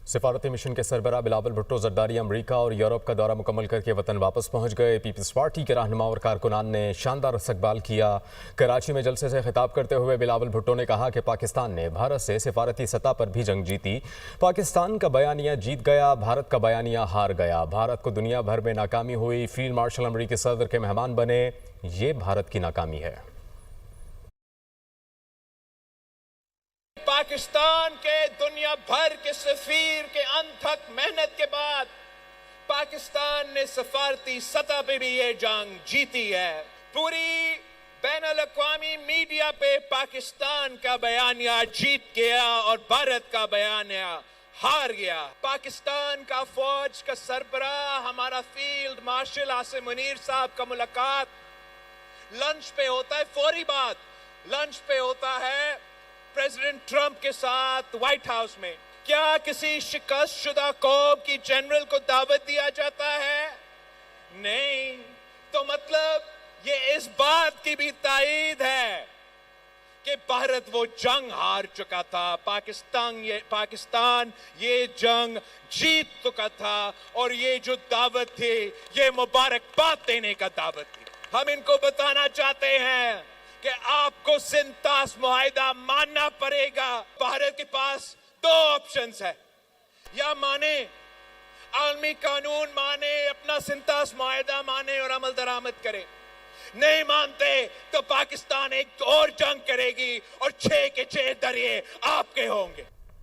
سفارتی مشن کے سربراہ بلاول بھٹو زرداری امریکہ اور یورپ کا دورہ مکمل کر کے وطن واپس پہنچ گئے۔ پیپلز پارٹی کے رہنما اور کارکنان نے شاندار استقبال کیا۔ کراچی میں جلسے سے خطاب کرتے ہوئے بلاول بھٹو نے کہا کہ پاکستان نے بھارت سے سفارتی سطح پر بھی جنگ جیتی۔ پاکستان کا بیانیہ جیت گیا، بھارت کا بیانیہ ہار گیا۔ بھارت کو دنیا بھر میں ناکامی ہوئی، فیلڈ مارشل امریکی صدر کے مہمان بنے، یہ بھارت کی ناکامی ہے۔ پاکستان کے دنیا بھر کے سفیر کے انتھک محنت کے بعد پاکستان نے سفارتی سطح پہ بھی یہ جنگ جیتی ہے۔ پوری بین الاقوامی میڈیا پہ پاکستان کا بیانیہ جیت گیا اور بھارت کا بیانیہ ہار گیا۔ پاکستان کا فوج کا سربراہ ہمارا فیلڈ مارشل عاصم منیر صاحب کا ملاقات لنچ پہ ہوتا ہے، فوری بات لنچ پہ ہوتا ہے پریزیڈنٹ ٹرمپ کے ساتھ وائٹ ہاؤس میں۔ کیا کسی شکست شدہ قوم کی جنرل کو دعوت دیا جاتا ہے؟ نہیں۔ تو مطلب یہ اس بات کی بھی تائید ہے کہ بھارت وہ جنگ ہار چکا تھا، پاکستان یہ جنگ جیت چکا تھا، اور یہ جو دعوت تھی یہ مبارکباد دینے کا دعوت تھی۔ ہم ان کو بتانا چاہتے ہیں کہ آپ کو سنتاس معاہدہ ماننا پڑے گا۔ بھارت کے پاس دو آپشنز ہیں، یا مانے عالمی قانون مانے، اپنا سنتاس معاہدہ مانے اور عمل درآمد کرے۔ نہیں مانتے تو پاکستان ایک اور جنگ کرے گی اور 6 کے 6 درے آپ کے ہوں گے۔